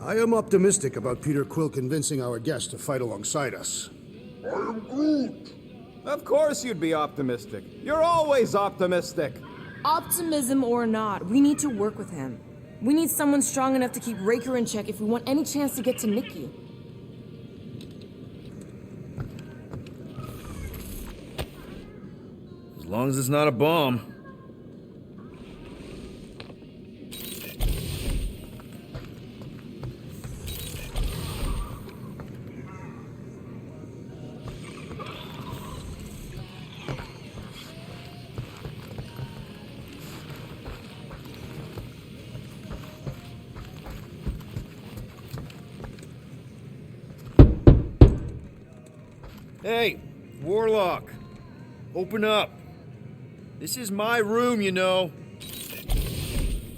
I am optimistic about Peter Quill convincing our guest to fight alongside us. I am Groot. Of course you'd be optimistic. You're always optimistic. Optimism or not, we need to work with him. We need someone strong enough to keep Raker in check if we want any chance to get to Nikki. As long as it's not a bomb. Hey, Warlock, open up. This is my room, you know.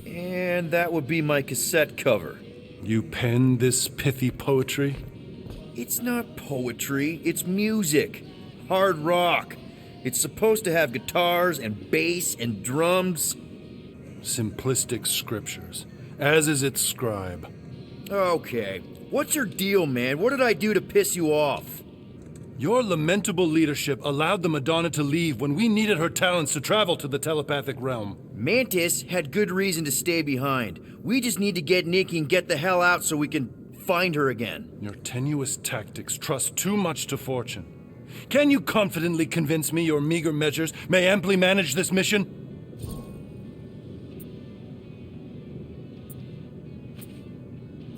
And that would be my cassette cover. You penned this pithy poetry? It's not poetry, it's music. Hard rock. It's supposed to have guitars and bass and drums. Simplistic scriptures, as is its scribe. Okay, what's your deal, man? What did I do to piss you off? Your lamentable leadership allowed the Madonna to leave when we needed her talents to travel to the telepathic realm. Mantis had good reason to stay behind. We just need to get Nikki and get the hell out so we can find her again. Your tenuous tactics trust too much to fortune. Can you confidently convince me your meager measures may amply manage this mission?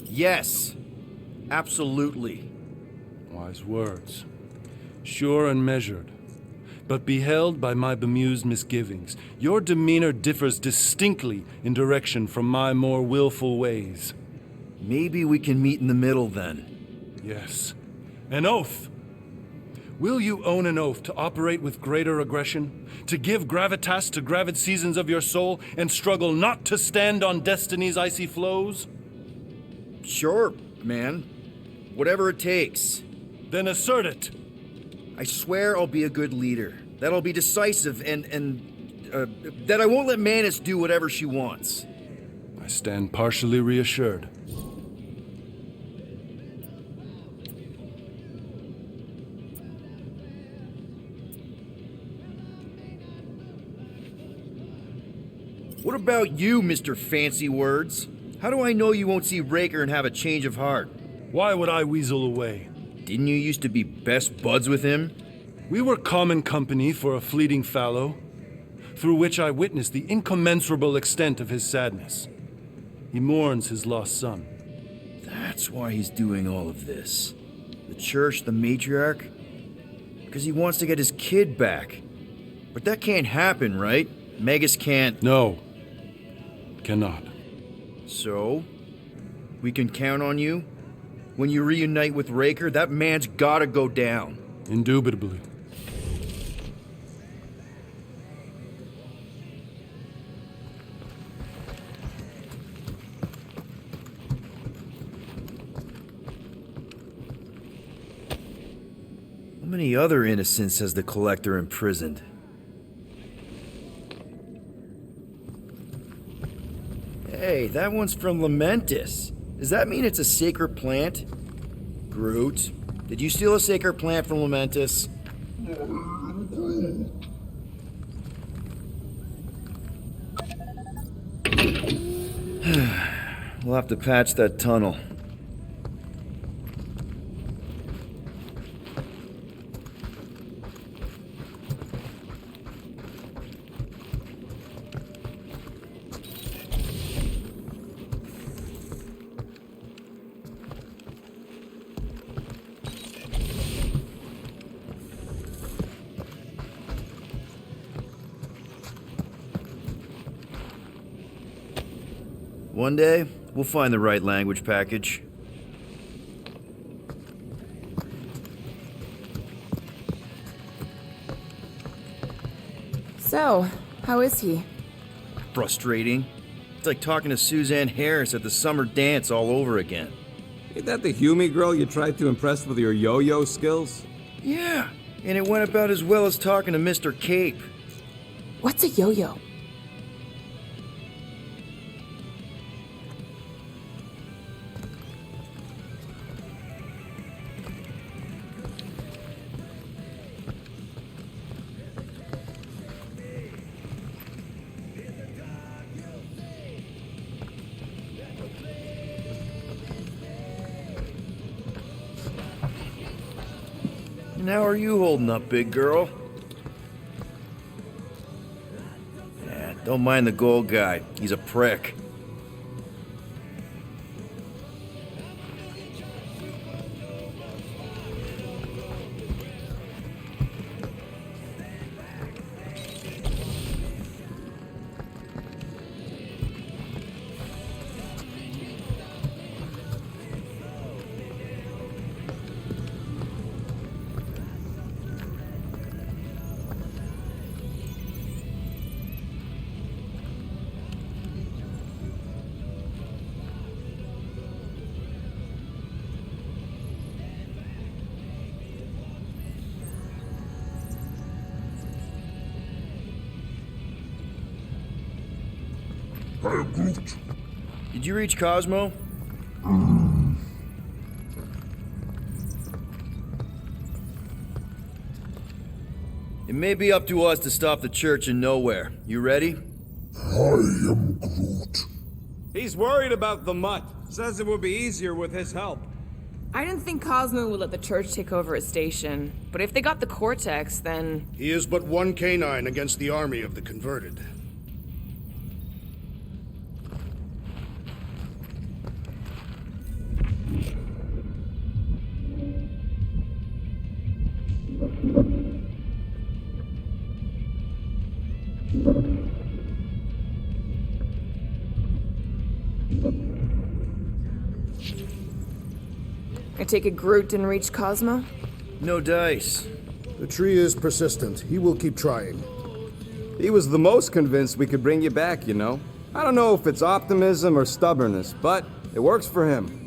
Yes, absolutely. Wise words. Sure and measured. But beheld by my bemused misgivings, your demeanor differs distinctly in direction from my more willful ways. Maybe we can meet in the middle then. Yes. An oath. Will you own an oath to operate with greater aggression? To give gravitas to gravid seasons of your soul and struggle not to stand on destiny's icy flows? Sure, man. Whatever it takes. Then assert it. I swear I'll be a good leader. That I'll be decisive and that I won't let Mantis do whatever she wants. I stand partially reassured. What about you, Mr. Fancy Words? How do I know you won't see Raker and have a change of heart? Why would I weasel away? Didn't you used to be best buds with him? We were common company for a fleeting fallow, through which I witnessed the incommensurable extent of his sadness. He mourns his lost son. That's why he's doing all of this. The church, the matriarch? Because he wants to get his kid back. But that can't happen, right? Megas can't... No. Cannot. So? We can count on you? When you reunite with Raker, that man's gotta go down. Indubitably. How many other innocents has the Collector imprisoned? Hey, that one's from Lamentis. Does that mean it's a sacred plant? Groot, did you steal a sacred plant from Lamentis? We'll have to patch that tunnel. One day, we'll find the right language package. So, how is he? Frustrating. It's like talking to Suzanne Harris at the summer dance all over again. Ain't that the Hume girl you tried to impress with your yo-yo skills? Yeah, and it went about as well as talking to Mr. Cape. What's a yo-yo? And how are you holding up, big girl? Yeah, don't mind the gold guy. He's a prick. I am Groot. Did you reach Cosmo? It may be up to us to stop the church in nowhere. You ready? I am Groot. He's worried about the mutt. Says it would be easier with his help. I didn't think Cosmo would let the church take over his station, but if they got the Cortex, then... He is but one canine against the army of the converted. I take it Groot didn't reach Cosmo? No dice. The tree is persistent. He will keep trying. He was the most convinced we could bring you back, you know. I don't know if it's optimism or stubbornness, but it works for him.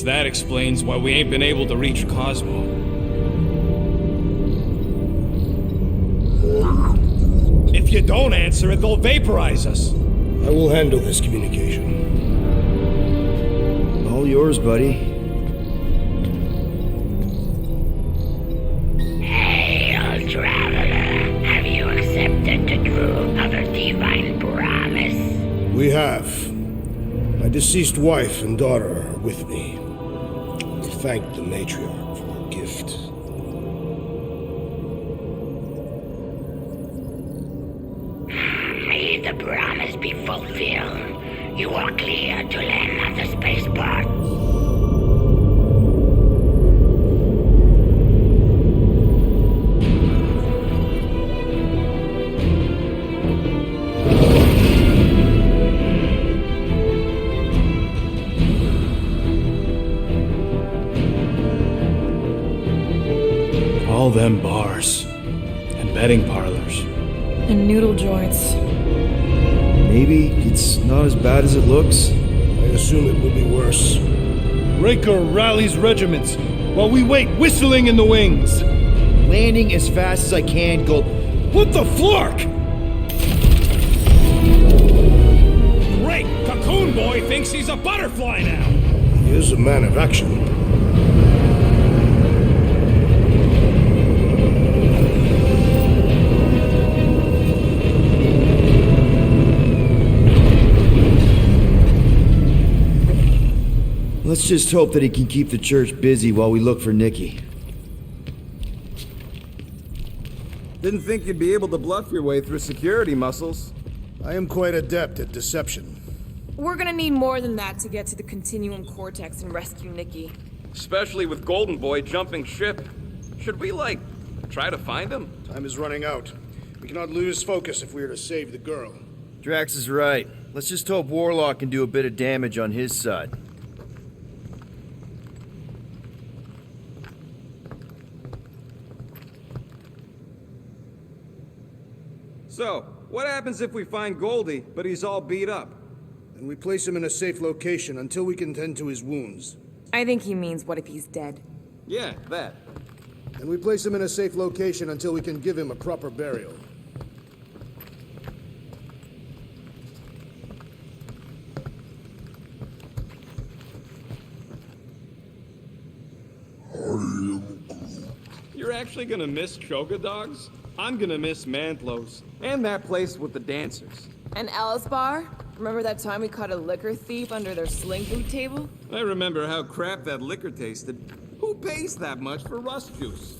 That explains why we ain't been able to reach Cosmo. If you don't answer it, they'll vaporize us. I will handle this communication. All yours, buddy. Hail, traveler. Have you accepted the truth of a divine promise? We have. My deceased wife and daughter are with me. Thank the matriarch for her gift. May the promise be fulfilled. You are clear to land at the spaceport. All them bars and betting parlors. And noodle joints. Maybe it's not as bad as it looks. I assume it will be worse. Raker rallies regiments while we wait whistling in the wings. Landing as fast as I can, go. What the flark? Great! Cocoon Boy thinks he's a butterfly now! He is a man of action. Let's just hope that he can keep the church busy while we look for Nikki. Didn't think you'd be able to bluff your way through security, Muscles. I am quite adept at deception. We're gonna need more than that to get to the Continuum Cortex and rescue Nikki. Especially with Golden Boy jumping ship. Should we, try to find him? Time is running out. We cannot lose focus if we are to save the girl. Drax is right. Let's just hope Warlock can do a bit of damage on his side. So, what happens if we find Goldie, but he's all beat up? And we place him in a safe location until we can tend to his wounds. I think he means what if he's dead? Yeah, that. And we place him in a safe location until we can give him a proper burial. You're actually gonna miss Choga Dogs? I'm gonna miss Mantlos. And that place with the dancers. And Alice Bar? Remember that time we caught a liquor thief under their sling boot table? I remember how crap that liquor tasted. Who pays that much for rust juice?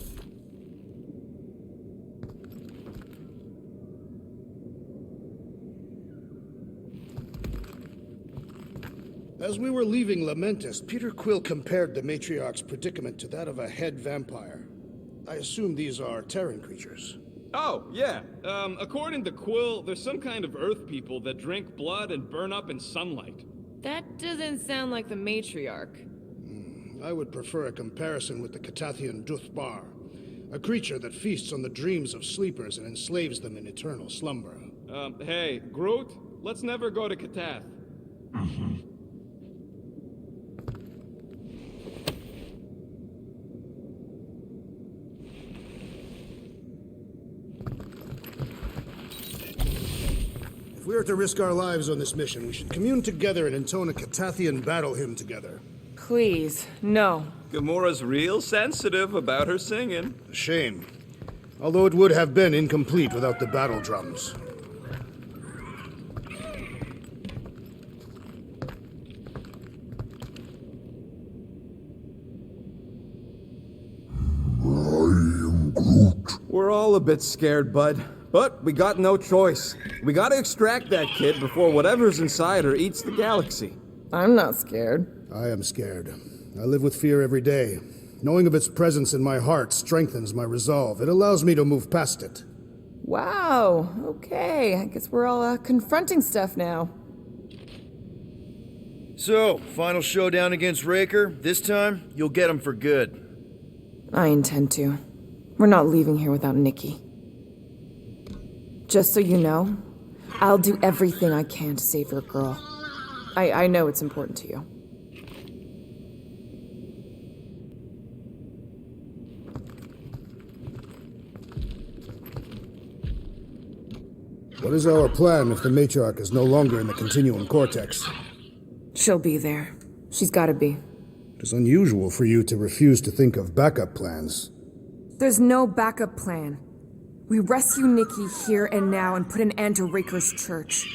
As we were leaving Lamentus, Peter Quill compared the Matriarch's predicament to that of a head vampire. I assume these are Terran creatures. Oh, yeah. According to Quill, there's some kind of Earth people that drink blood and burn up in sunlight. That doesn't sound like the matriarch. I would prefer a comparison with the Catathian Duthbar, a creature that feasts on the dreams of sleepers and enslaves them in eternal slumber. Hey, Groot, let's never go to Katath. If we are to risk our lives on this mission, we should commune together and intone a Catathian battle hymn together. Please, no. Gamora's real sensitive about her singing. A shame. Although it would have been incomplete without the battle drums. We're all a bit scared, bud. But we got no choice. We gotta extract that kid before whatever's inside her eats the galaxy. I'm not scared. I am scared. I live with fear every day. Knowing of its presence in my heart strengthens my resolve. It allows me to move past it. Wow, okay. I guess we're all confronting stuff now. So, final showdown against Raker. This time, you'll get him for good. I intend to. We're not leaving here without Nikki. Just so you know, I'll do everything I can to save your girl. I know it's important to you. What is our plan if the Matriarch is no longer in the Continuum Cortex? She'll be there. She's gotta be. It is unusual for you to refuse to think of backup plans. There's no backup plan. We rescue Nikki here and now and put an end to Raker's church.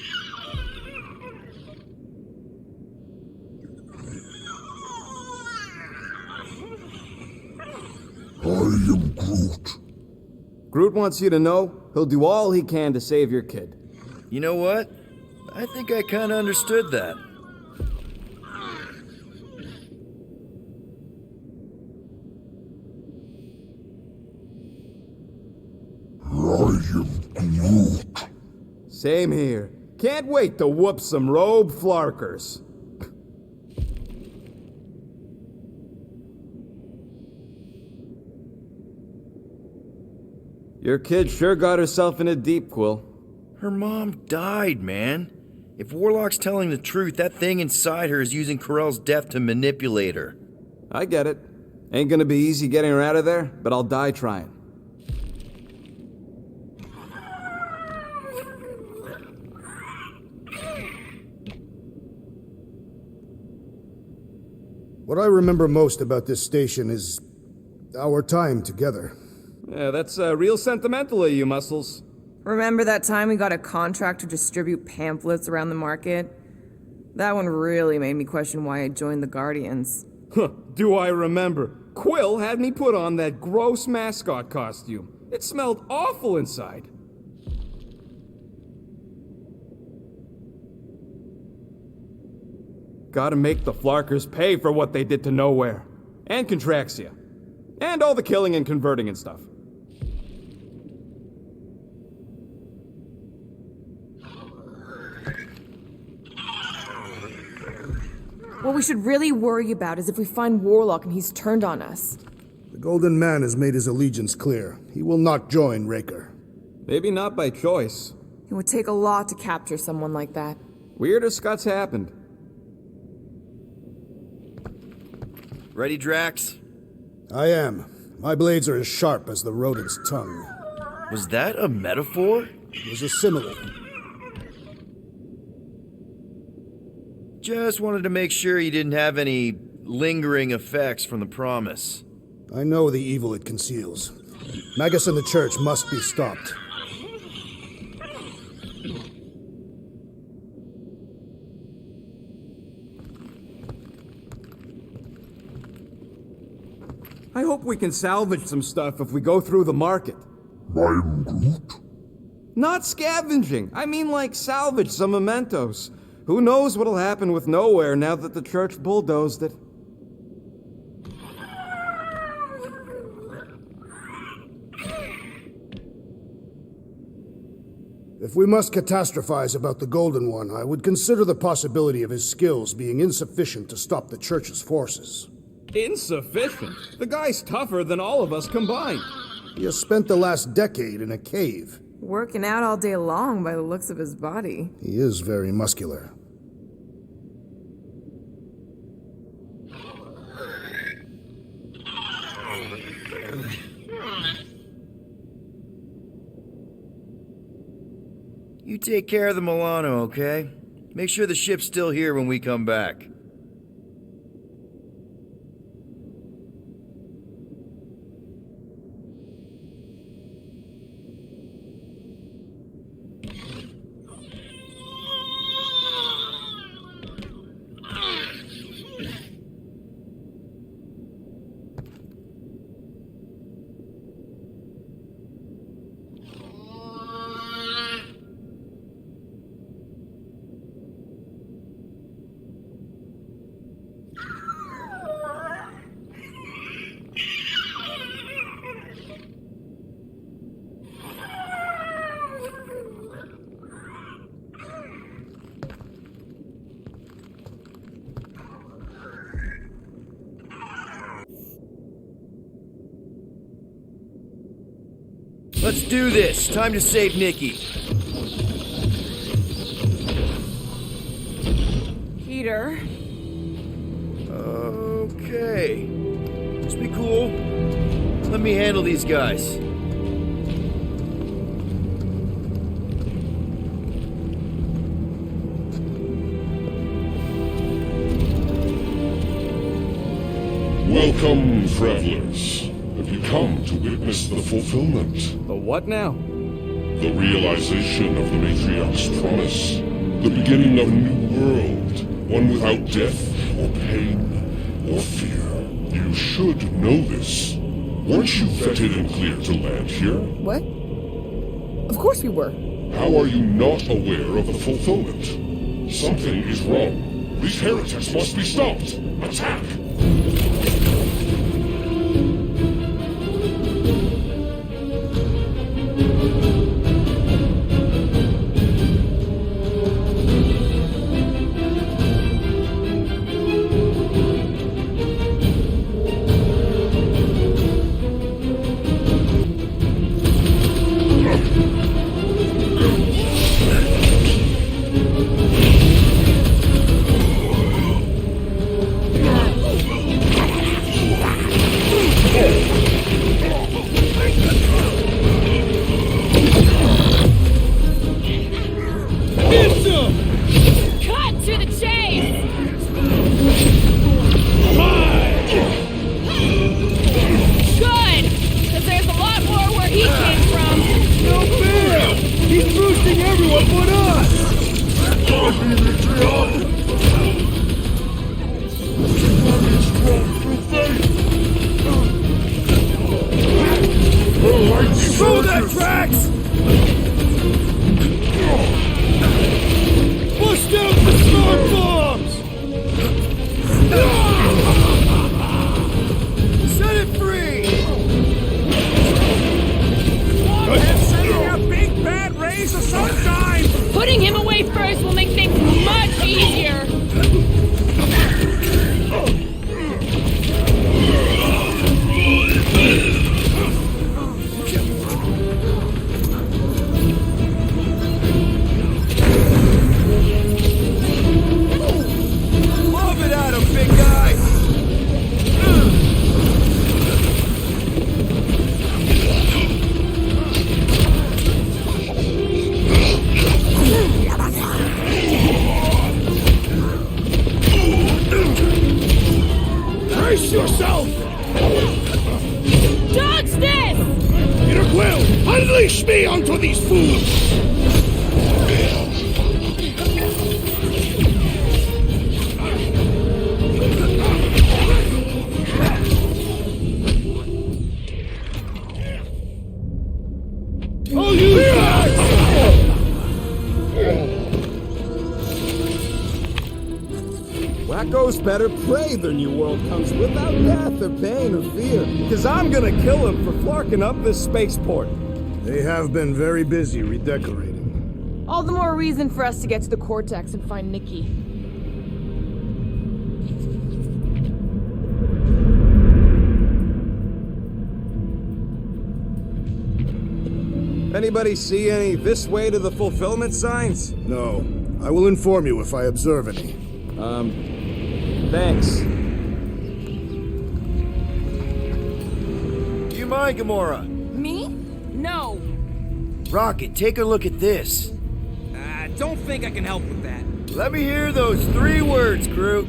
I am Groot. Groot wants you to know he'll do all he can to save your kid. You know what? I think I kinda understood that. I am Groot. Same here. Can't wait to whoop some robe flarkers. Your kid sure got herself in a deep, Quill. Her mom died, man. If Warlock's telling the truth, that thing inside her is using Corell's death to manipulate her. I get it. Ain't gonna be easy getting her out of there, but I'll die trying. What I remember most about this station is our time together. Yeah, that's real sentimental of you, Muscles. Remember that time we got a contract to distribute pamphlets around the market? That one really made me question why I joined the Guardians. Huh, do I remember? Quill had me put on that gross mascot costume. It smelled awful inside. Gotta make the Flarkers pay for what they did to Nowhere. And Contraxia. And all the killing and converting and stuff. What we should really worry about is if we find Warlock and he's turned on us. The Golden Man has made his allegiance clear. He will not join Raker. Maybe not by choice. It would take a lot to capture someone like that. Weirder scuts happened. Ready, Drax? I am. My blades are as sharp as the rodent's tongue. Was that a metaphor? It was a simile. Just wanted to make sure you didn't have any lingering effects from the promise. I know the evil it conceals. Magus and the Church must be stopped. I hope we can salvage some stuff if we go through the market. I'm Groot. Not scavenging. I mean like salvage some mementos. Who knows what'll happen with Nowhere now that the Church bulldozed it. If we must catastrophize about the Golden One, I would consider the possibility of his skills being insufficient to stop the Church's forces. Insufficient? The guy's tougher than all of us combined. He has spent the last decade in a cave. Working out all day long by the looks of his body. He is very muscular. You take care of the Milano, okay? Make sure the ship's still here when we come back. Let's do this. Time to save Nikki. Peter. Okay. Just be cool. Let me handle these guys. Welcome, travelers. Have you come to witness the fulfillment? The what now? The realization of the Matriarch's promise. The beginning of a new world. One without death, or pain, or fear. You should know this. Weren't you vetted and cleared to land here? What? Of course we were. How are you not aware of the fulfillment? Something is wrong. These heretics must be stopped. Attack! me onto these fools! Oh, you... Wacko's better pray their new world comes without death or pain or fear. Because I'm gonna kill him for flarking up this spaceport. They have been very busy redecorating. All the more reason for us to get to the Cortex and find Nikki. Anybody see any this way to the fulfillment signs? No. I will inform you if I observe any. Thanks. Do you mind, Gamora? Me? No. Rocket, take a look at this. Don't think I can help with that. Let me hear those 3 words, Groot.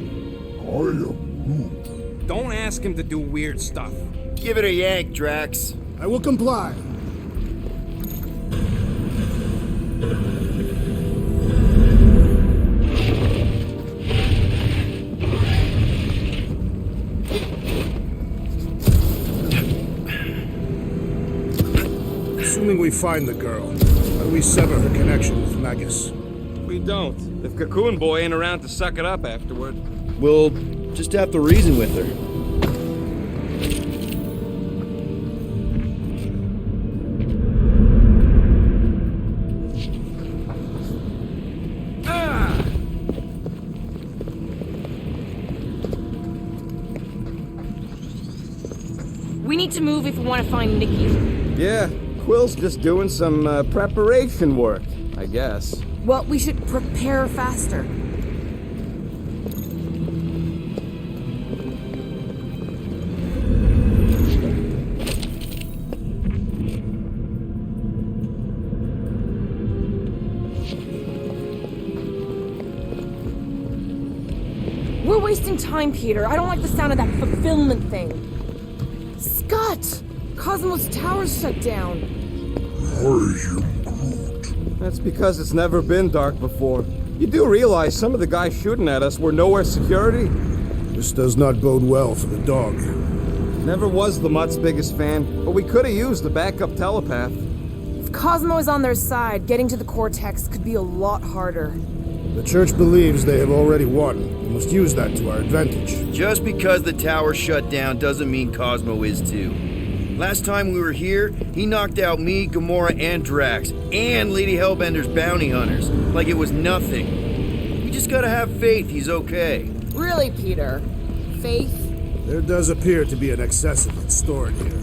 Don't ask him to do weird stuff. Give it a yank, Drax. I will comply. Assuming we find the girl, how do we sever her connection with Magus? We don't. If Cocoon Boy ain't around to suck it up afterward. We'll just have to reason with her. We need to move if we want to find Nikki. Yeah, Quill's just doing some preparation work, I guess. Well, we should prepare faster. We're wasting time, Peter. I don't like the sound of that fulfillment thing. Scott! Cosmos Tower's shut down. That's because it's never been dark before. You do realize some of the guys shooting at us were nowhere security? This does not bode well for the dog. Never was the Mutt's biggest fan, but we could have used a backup telepath. If Cosmo is on their side, getting to the Cortex could be a lot harder. The Church believes they have already won. We must use that to our advantage. Just because the tower shut down doesn't mean Cosmo is too. Last time we were here, he knocked out me, Gamora, and Drax, and Lady Hellbender's bounty hunters, like it was nothing. We just gotta have faith he's okay. Really, Peter? Faith? There does appear to be an excess of it stored here.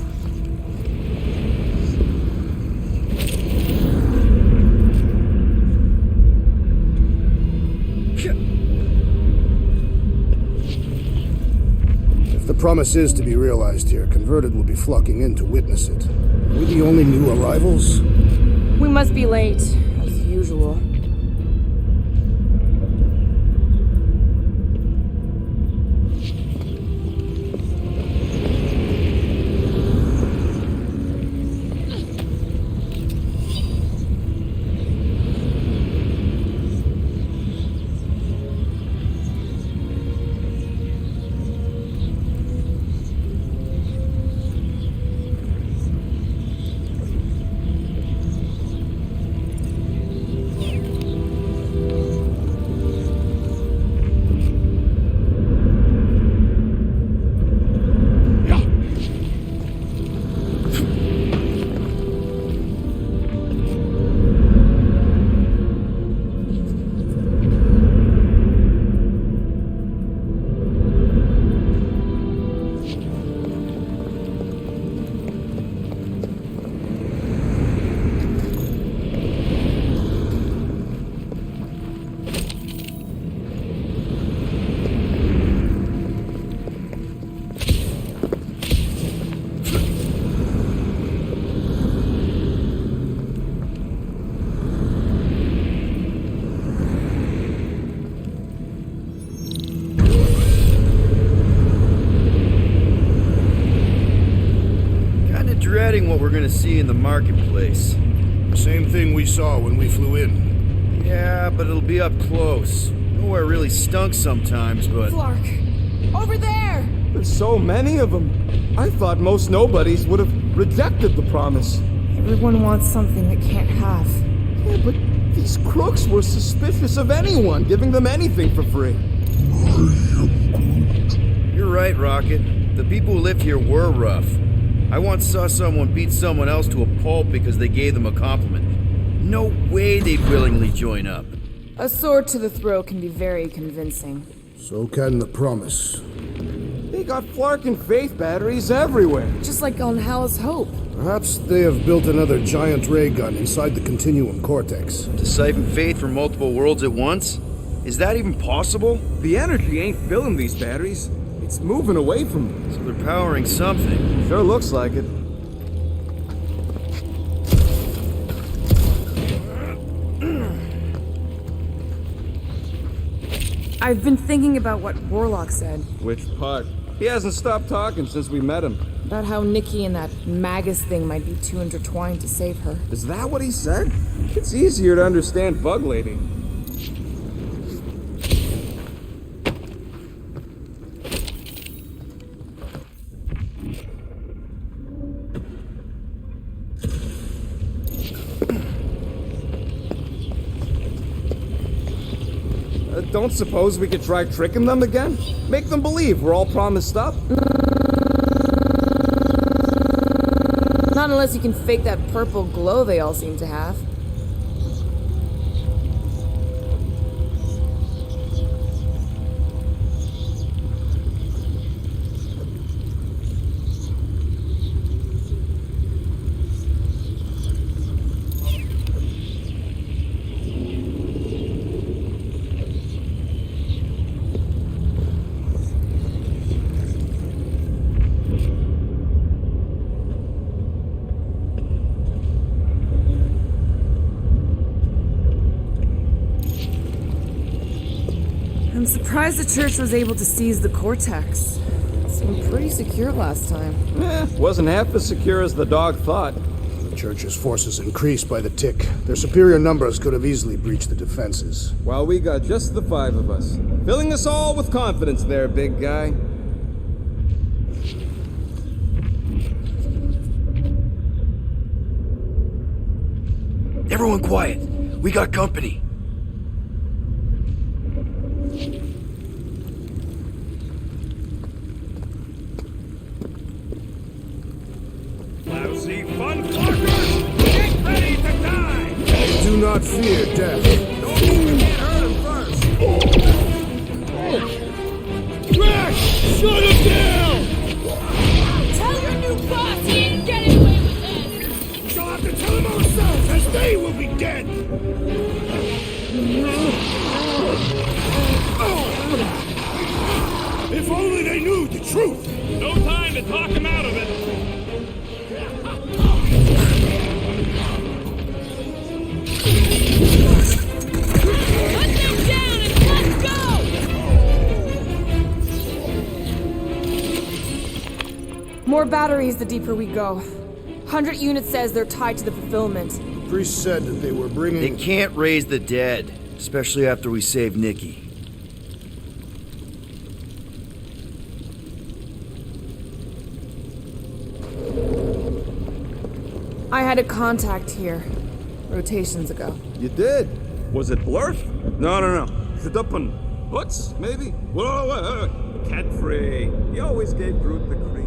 If the promise is to be realized here, converted will be flocking in to witness it. Are we the only new arrivals? We must be late, as usual. What we're gonna see in the marketplace. Same thing we saw when we flew in. Yeah, but it'll be up close. Nowhere really stunk sometimes, but... Clark! Over there! There's so many of them. I thought most nobodies would have rejected the promise. Everyone wants something they can't have. Yeah, but these crooks were suspicious of anyone giving them anything for free. You're right, Rocket. The people who lived here were rough. I once saw someone beat someone else to a pulp because they gave them a compliment. No way they'd willingly join up. A sword to the throat can be very convincing. So can the promise. They got Flark and Faith batteries everywhere. Just like on Hal's Hope. Perhaps they have built another giant ray gun inside the Continuum Cortex. To siphon faith from multiple worlds at once? Is that even possible? The energy ain't filling these batteries. It's moving away from them. So they're powering something. Sure looks like it. I've been thinking about what Warlock said. Which part? He hasn't stopped talking since we met him. About how Nikki and that Magus thing might be too intertwined to save her. Is that what he said? It's easier to understand Bug Lady. Don't suppose we could try tricking them again? Make them believe we're all promised up? Not unless you can fake that purple glow they all seem to have. I'm surprised the church was able to seize the Cortex. It seemed pretty secure last time. Wasn't half as secure as the dog thought. The Church's forces increased by the tick. Their superior numbers could have easily breached the defenses. Well, we got just the 5 of us. Filling us all with confidence there, big guy. Everyone quiet. We got company. Lousy fun fuckers! Get ready to die! Do not fear death. Don't move and get hurt him first! Drax! Shut him down! Tell your new boss he ain't getting away with this! We shall have to tell them ourselves, as they will be dead! If only they knew the truth! No time to talk him out of it. Put them down and let's go! More batteries the deeper we go. 100 units says they're tied to the fulfillment. The priest said that they were bringing... They can't raise the dead, especially after we save Nikki. I had a contact here, rotations ago. You did? Was it Blurf? No. Shadupun. Butts, maybe? Whoa. Cat-free. He always gave Groot the creeps.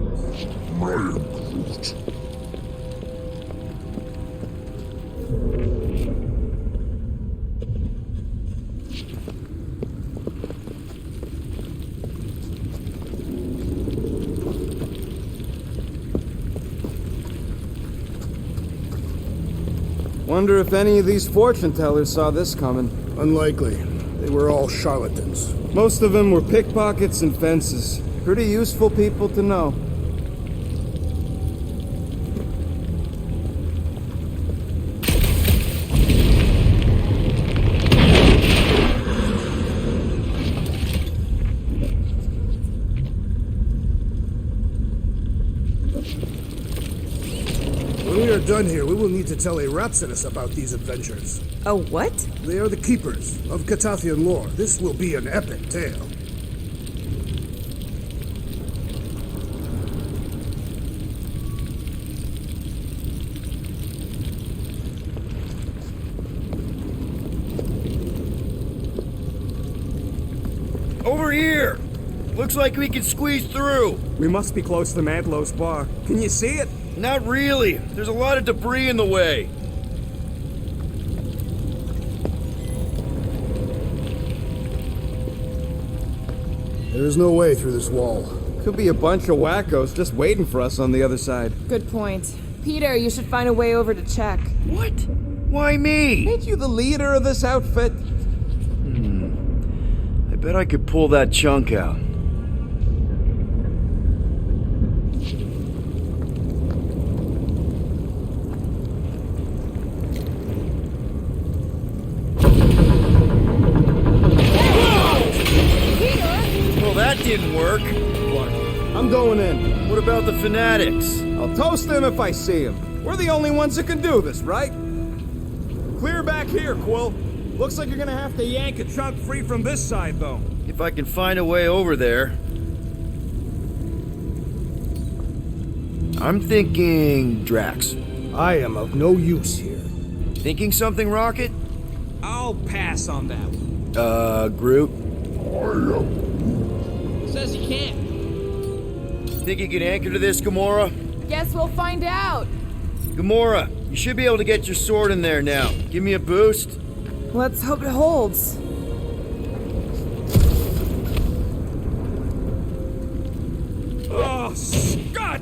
Wonder if any of these fortune tellers saw this coming. Unlikely. They were all charlatans. Most of them were pickpockets and fences. Pretty useful people to know. When we are done here, we will need to tell a Rhapsodus about these adventures. A what? They are the keepers of Catathian lore. This will be an epic tale. Over here! Looks like we can squeeze through. We must be close to Mantlow's bar. Can you see it? Not really. There's a lot of debris in the way. There is no way through this wall. Could be a bunch of wackos just waiting for us on the other side. Good point. Peter, you should find a way over to check. What? Why me? Ain't you the leader of this outfit? I bet I could pull that chunk out. Well, that didn't work. What? I'm going in. What about the fanatics? I'll toast them if I see them. We're the only ones that can do this, right? Clear back here, Quill. Looks like you're gonna have to yank a chunk free from this side, though. If I can find a way over there. I'm thinking Drax. I am of no use here. Thinking something, Rocket? I'll pass on that one. Groot? Says he can't. Think you can anchor to this, Gamora? Guess we'll find out. Gamora, you should be able to get your sword in there now. Give me a boost. Let's hope it holds. Oh, Scott!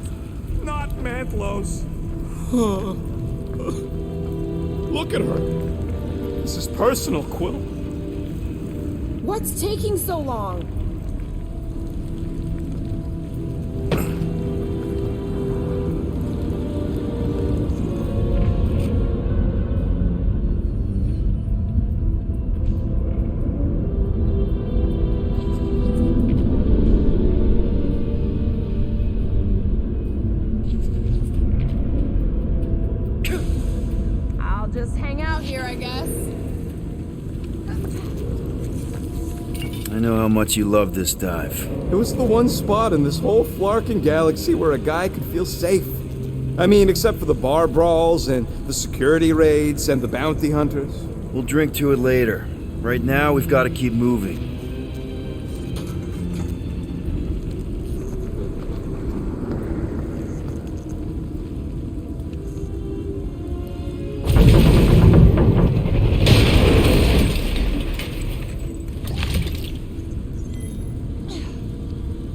Not Mantlow's. Look at her. This is personal, Quill. What's taking so long? I'll just hang out here, I guess. I know how much you love this dive. It was the one spot in this whole Flarkin galaxy where a guy could feel safe. I mean, except for the bar brawls and the security raids and the bounty hunters. We'll drink to it later. Right now, we've got to keep moving.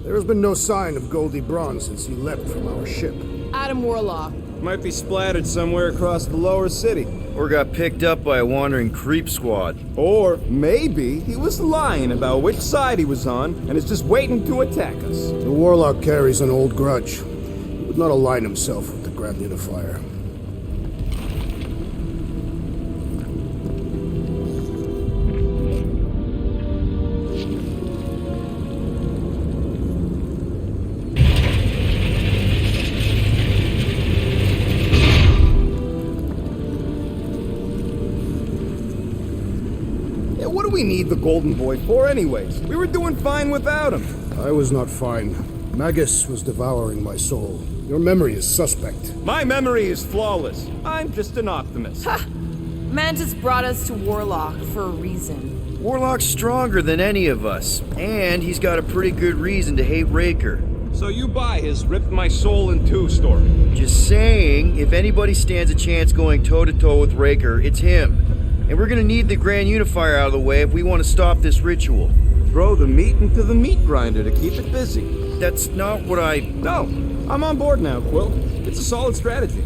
There has been no sign of Goldie Braun since he leapt from our ship. Adam Warlock. Might be splattered somewhere across the lower city. Or got picked up by a wandering creep squad. Or maybe he was lying about which side he was on and is just waiting to attack us. The Warlock carries an old grudge. He would not align himself with the Grand Unifier. What do we need the Golden Boy for anyways? We were doing fine without him. I was not fine. Magus was devouring my soul. Your memory is suspect. My memory is flawless. I'm just an optimist. Ha! Mantis brought us to Warlock for a reason. Warlock's stronger than any of us. And he's got a pretty good reason to hate Raker. So you buy his ripped my soul in two story. Just saying, if anybody stands a chance going toe-to-toe with Raker, it's him. And we're gonna need the Grand Unifier out of the way if we want to stop this ritual. Throw the meat into the meat grinder to keep it busy. That's not what I... No, I'm on board now, Quill. It's a solid strategy.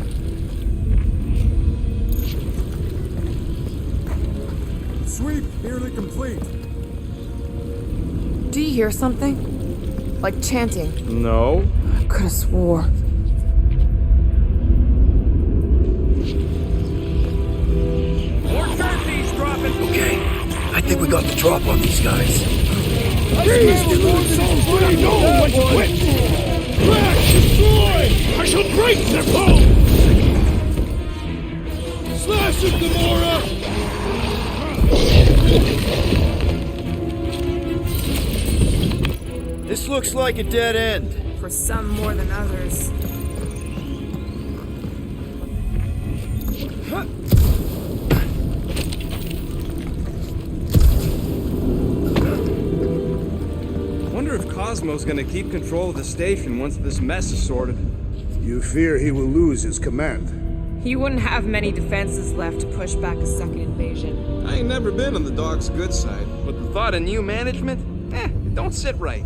Sweep nearly complete. Do you hear something? Like chanting. No. I could have swore. Okay, I think we got the drop on these guys. I know when to quit! Crash! Destroy! I shall break their bones! Slash it, Gamora! This looks like a dead end. For some more than others. Wonder if Cosmo's gonna keep control of the station once this mess is sorted. You fear he will lose his command. He wouldn't have many defenses left to push back a second invasion. I ain't never been on the dog's good side, but the thought of new management? Don't sit right.